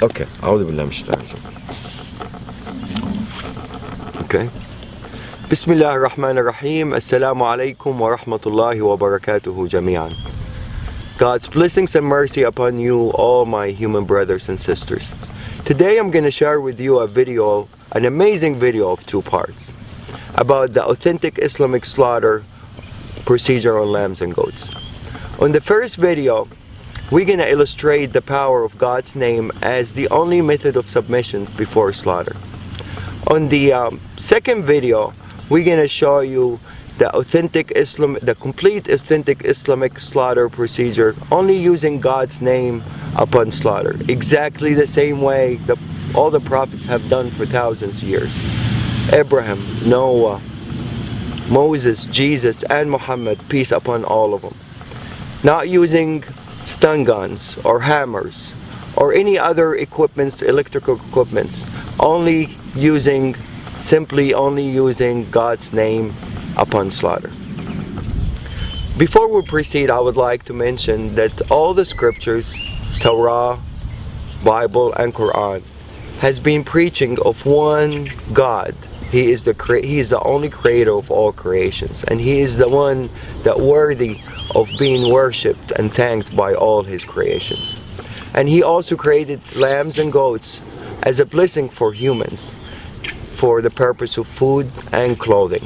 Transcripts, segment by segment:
Okay, أعوذ بالله من الشيطان الرجيم. Okay. بسم الله الرحمن الرحيم. Assalamu alaikum wa rahmatullahi wa barakatuhu jami'an. God's blessings and mercy upon you, all my human brothers and sisters. Today I'm going to share with you a video, an amazing video of 2 parts, about the authentic Islamic slaughter procedure on lambs and goats. On the first video, we're going to illustrate the power of God's name as the only method of submission before slaughter. On the second video, we're going to show you the complete authentic Islamic slaughter procedure, only using God's name upon slaughter, exactly the same way that all the prophets have done for thousands of years. Abraham, Noah, Moses, Jesus, and Muhammad, peace upon all of them. Not using stun guns or hammers or any other equipments, electrical equipments, simply only using God's name upon slaughter. Before we proceed, I would like to mention that all the scriptures, Torah, Bible, and Quran, has been preaching of one God. He is the only creator of all creations, and He is the one that worthy of being worshipped and thanked by all His creations. And He also created lambs and goats as a blessing for humans, for the purpose of food and clothing.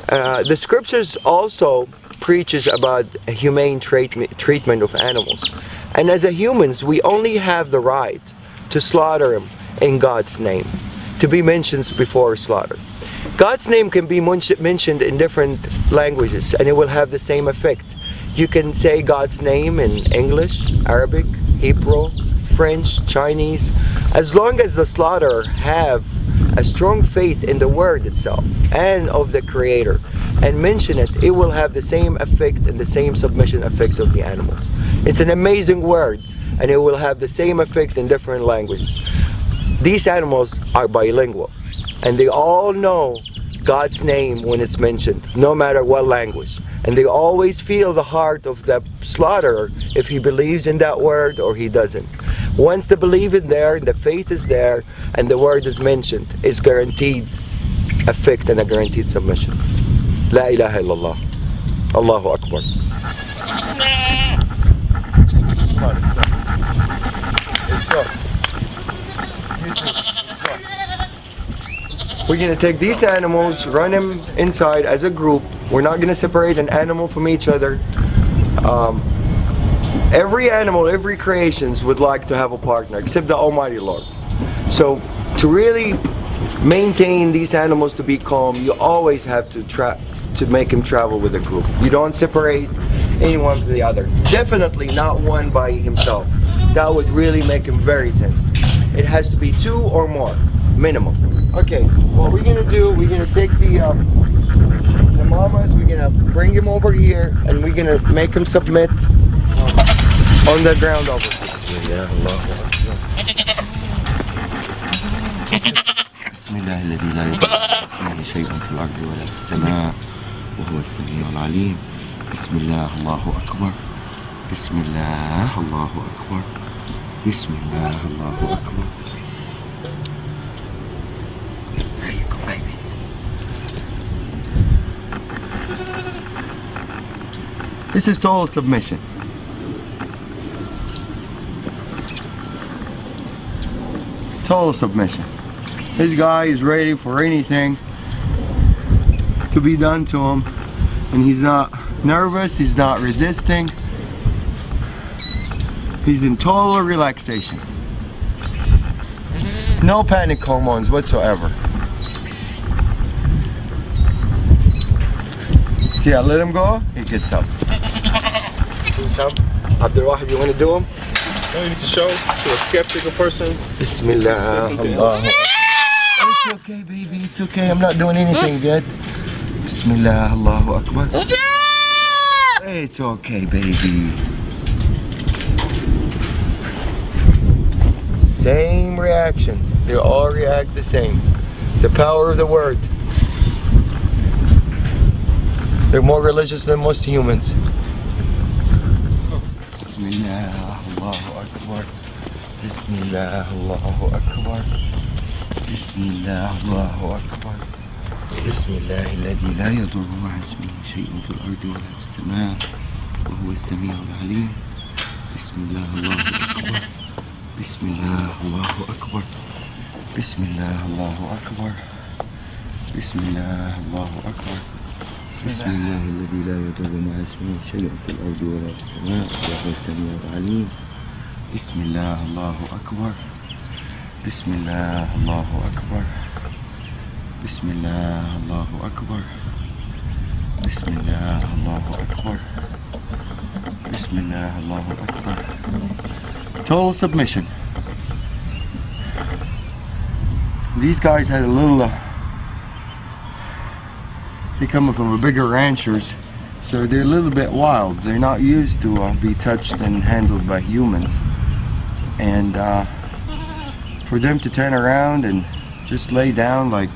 The scriptures also preaches about a humane treatment of animals, and as humans we only have the right to slaughter them in God's name, to be mentioned before slaughter. God's name can be mentioned in different languages and it will have the same effect. You can say God's name in English, Arabic, Hebrew, French, Chinese. As long as the slaughterer have a strong faith in the word itself and of the Creator and mention it, it will have the same effect and the same submission effect of the animals. It's an amazing word and it will have the same effect in different languages. These animals are bilingual and they all know God's name when it's mentioned, no matter what language. And they always feel the heart of the slaughterer if he believes in that word or he doesn't. Once the belief is there, the faith is there, and the word is mentioned, it's guaranteed effect and a guaranteed submission. La ilaha illallah. Allahu Akbar. Let's go. We're going to take these animals, run them inside as a group. We're not going to separate an animal from each other. Every animal, every creations would like to have a partner, except the Almighty Lord. So to really maintain these animals to be calm, you always have to make them travel with a group. You don't separate anyone from the other. Definitely not one by himself. That would really make him very tense. It has to be 2 or more, minimum. Okay, what we're gonna do, we're gonna take the mamas, we're gonna bring him over here, and we're gonna make him submit on the ground over here. بسم الله الذي لا يضر اسمه شيء في الأرض ولا في السماء وهو السميع العليم. بسم الله الله أكبر. بسم الله الله أكبر. بسم الله الله أكبر. There you go, baby. This is total submission. Total submission. This guy is ready for anything to be done to him, and he's not nervous, he's not resisting. He's in total relaxation. No panic hormones whatsoever. See, I let him go, he gets up. Do some. Abdul Wahid, you want to do him? No, you need to show to a skeptical person. Bismillah. It's okay, baby, it's okay. I'm not doing anything yet. Bismillah, Allahu Akbar. It's okay, baby. Same reaction. They all react the same. The power of the word. They're more religious than most humans. Bismillah, Allahu Akbar. Bismillah, Allahu Akbar. Bismillah, Allahu Akbar. Bismillah, الذي لا يضر مع اسمه شيء في الأرض ولا في السماء وهو السميع العليم. Bismillah, Allahu Akbar. Bismillah, Allahu Akbar. Bismillah, Allahu Akbar. Bismillah, Allahu Akbar. Bismillah, الذي لا يضر مع اسمه شيء في الأرض ولا في السماء وهو السميع العليم. Bismillah, Allahu Akbar. Bismillah, Allahu Akbar. Bismillah, Allahu Akbar. Bismillah, Allahu Akbar. Bismillah, Allahu Akbar. Total submission. These guys had a little, they come from a bigger ranchers, so they're a little bit wild. They're not used to be touched and handled by humans. And for them to turn around and just lay down like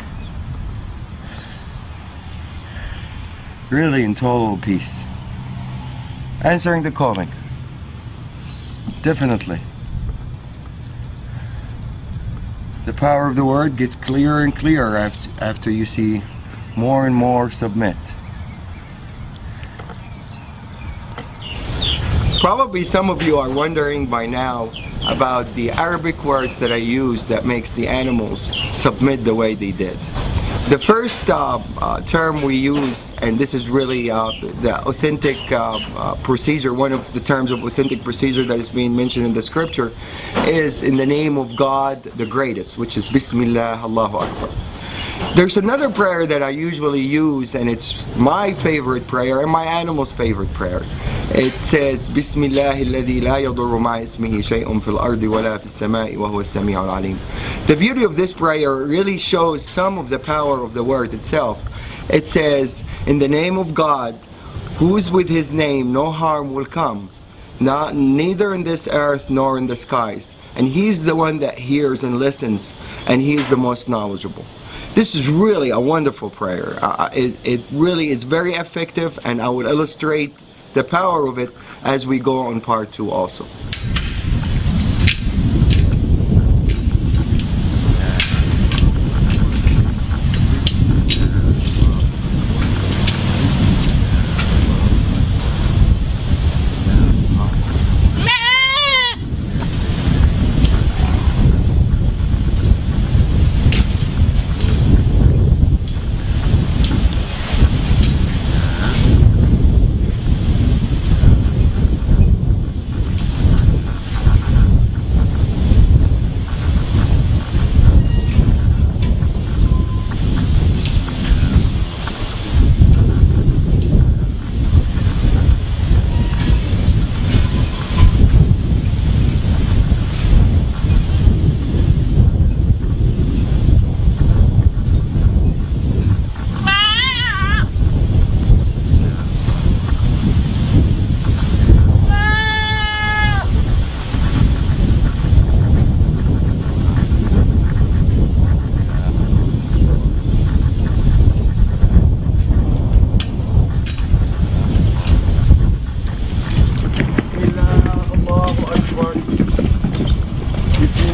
really in total peace, answering the calling, definitely. The power of the word gets clearer and clearer after you see more and more submit. Probably some of you are wondering by now about the Arabic words that I use that makes the animals submit the way they did. The first term we use, and this is really the authentic procedure, one of the terms of authentic procedure that is being mentioned in the scripture, is in the name of God the greatest, which is Bismillah, Allahu Akbar. There's another prayer that I usually use, and it's my favorite prayer and my animal's favorite prayer. It says, Bismillah الذي لا يضر مع اسمه شيء في الأرض ولا في السماء وهو السميع العليم. The beauty of this prayer really shows some of the power of the word itself. It says, in the name of God, who is with his name, no harm will come, neither in this earth nor in the skies. And he's the one that hears and listens, and he is the most knowledgeable. This is really a wonderful prayer. It really is very effective, and I would illustrate the power of it as we go on part 2 also.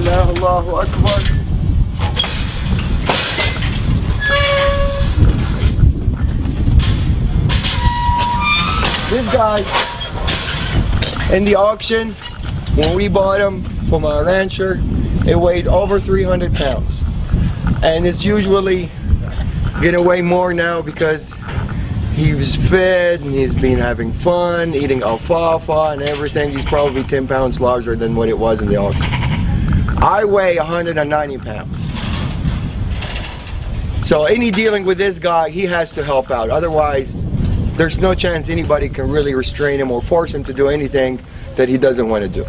Allahu Akbar. This guy in the auction, when we bought him from a rancher, it weighed over 300 pounds. And it's usually gonna weigh more now because he was fed and he's been having fun, eating alfalfa and everything. He's probably 10 pounds larger than what it was in the auction. I weigh 190 pounds. So any dealing with this guy, he has to help out. Otherwise, there's no chance anybody can really restrain him or force him to do anything that he doesn't want to do.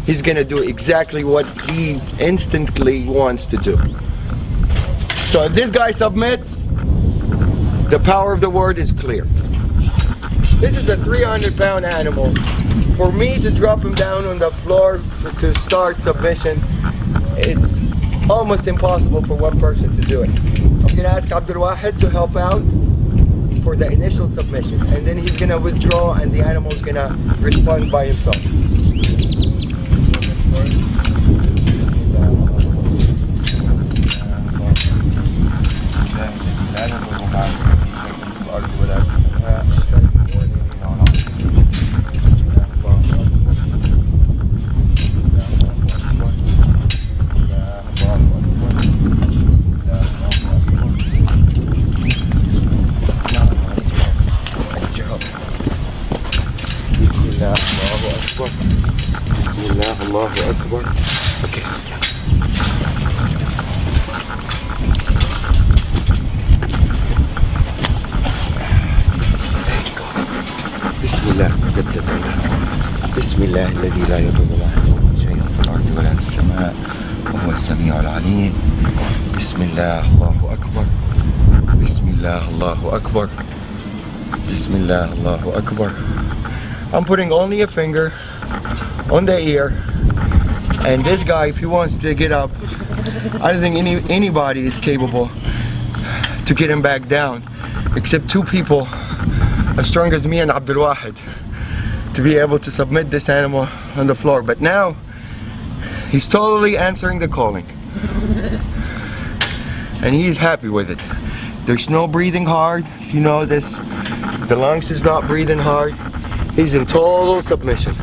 He's gonna do exactly what he instantly wants to do. So if this guy submits, the power of the word is clear. This is a 300-pound animal. For me to drop him down on the floor to start submission, it's almost impossible for one person to do it. I'm going to ask Abdul Wahid to help out for the initial submission, and then he's going to withdraw and the animal is going to respond by himself. Allahu Akbar. Okay. Bismillah. That's it. Bismillah الذي لا يضر مع اسمه شيء في الأرض ولا في السماء وهو السميع العليم. Bismillah. Allahu Akbar. Bismillah. Allahu Akbar. Bismillah. Allahu Akbar. I'm putting only a finger on the ear, and this guy, if he wants to get up, I don't think anybody is capable to get him back down except two people as strong as me and Abdul Wahid to be able to submit this animal on the floor. But now he's totally answering the calling and he's happy with it. There's no breathing hard. If you notice, the lungs is not breathing hard. He's in total submission.